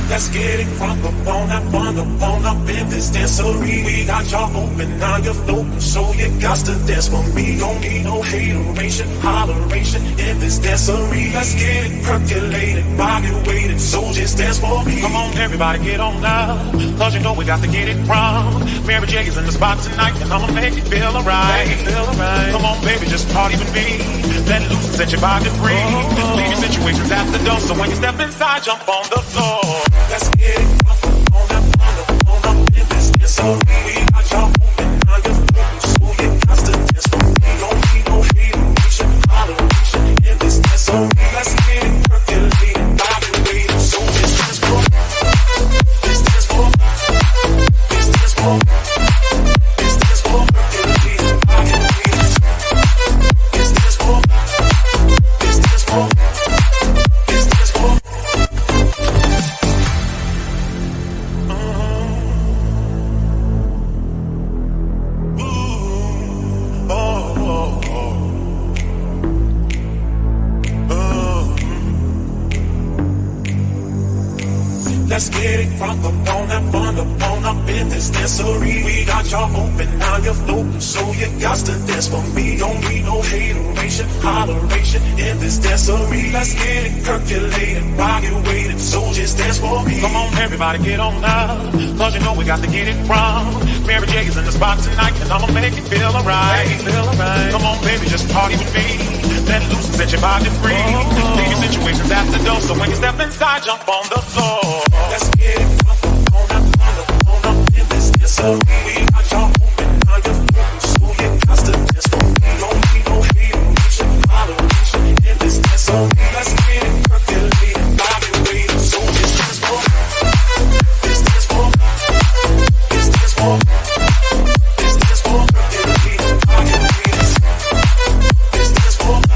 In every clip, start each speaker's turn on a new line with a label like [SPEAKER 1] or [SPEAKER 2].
[SPEAKER 1] Let's get it from the bone up in this dancery. We got y'all open, now you're floating, so you got to dance for me. Don't need no hateration, holleration in this dancery. Let's get it percolated, body weighted, so just dance for me. Come on, everybody, get on now, cause you know we got to get it wrong. Mary J is in the spot tonight, and I'ma make it feel alright. Come on, baby, just party with me. Let it loose and set your body free. Leave your situations at the door, so when you step inside, jump on the floor. Let's get it on up in this dancery. We got y'all open, now you're floating, so you got to dance for me. Don't need no hateration, holleration in this dancery. Let's get it percolated, body weighted, so just dance for me. This dance for me. This dance for me. This dance for percolated, body weighted. This dance for me. This dance for me. This dance for me. Let's get it from the bone up in this dancery. We got y'all open, now you're floating, so you got to dance for me. Don't need no hateration, holleration in this dancery. Let's get it percolated, body weighted, so just dance for me. Come on, everybody, get on now, cause you know we got to get it wrong. Mary J is in the spot tonight, and I'ma make it feel alright. Come on, baby, just party with me. Let it loose and set your body free. Leave your situations at the door, so when you step inside, jump on the floor. Let's get it on up in this dancery. We got y'all open, now you're floating, so you got to dance for me. Don't need no hateration, holleration in this dancery. Let's get it percolated, body weighted, so just dance for me. This dance for me. This dance for me. This dance for percolated, body weighted. This dance for me.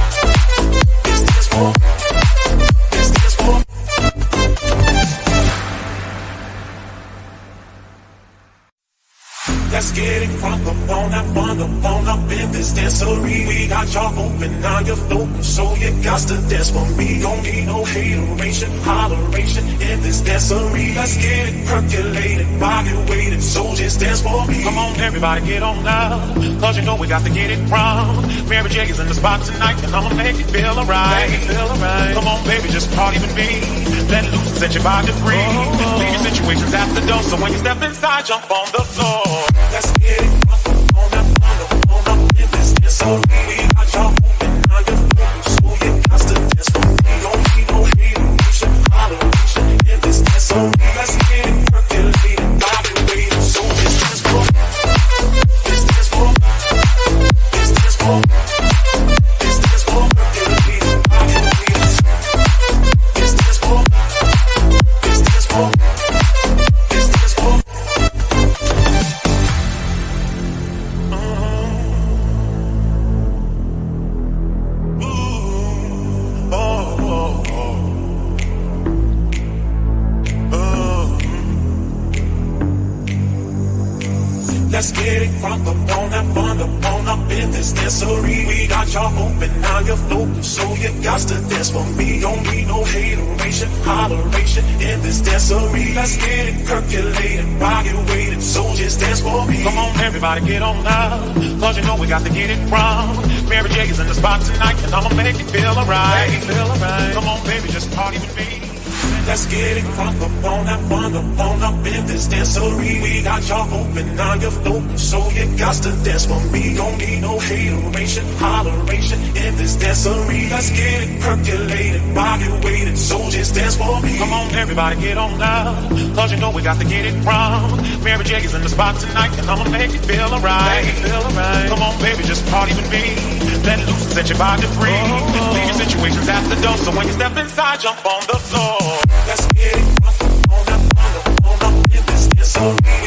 [SPEAKER 1] This dance for me. This dance for me. Let's get it from the bone up in this dancery. We got y'all open, now you're floating, so you got to dance for me. Don't need no hateration, holleration in this dancery. Let's get it percolated, body weighted, so just dance for me. Come on, everybody, get on now, cause you know we got to get it wrong. Mary J is in the spot tonight, and I'ma make it feel alright. Come on, baby, just party with me. Let it loose and set your body free. Leave your situations at the door, so when you step inside, jump on the floor. Let's get it on up in this dancery. We got y'all open, now you're floating, so you got to dance for me. Don't need no hateration, holleration in this dancery. Let's get it percolated, body weighted, so just dance for me. This dance for me. This dance for me. This dance for percolated, body weighted. This dance for me. This dance for me. This dance for me. Let's get it from the bone up in this dancery. We got y'all open, now you're floating, so you got to dance for me. Don't need no hateration, holleration in this dancery. Let's get it percolated, body weighted, so just dance for me. Come on, everybody, get on now, cause you know we got to get it wrong. Mary J is in the spot tonight, and I'ma make it feel alright. Come on, baby, just party with me. Let's get it from the bone up in this dancery. We got y'all open, now you're floating, so you got to dance for me. Don't need no hateration, holleration in this dancery. Let's get it percolated, body weighted, so just dance for me. Come on, everybody, get on now, cause you know we got to get it wrong. Mary J is in the spot tonight, and I'ma make it feel alright. Come on, baby, just party with me. Let it loose and set your body free. Leave your situations at the door, so when you step inside, jump on the floor. Let's get it on up in this dancery.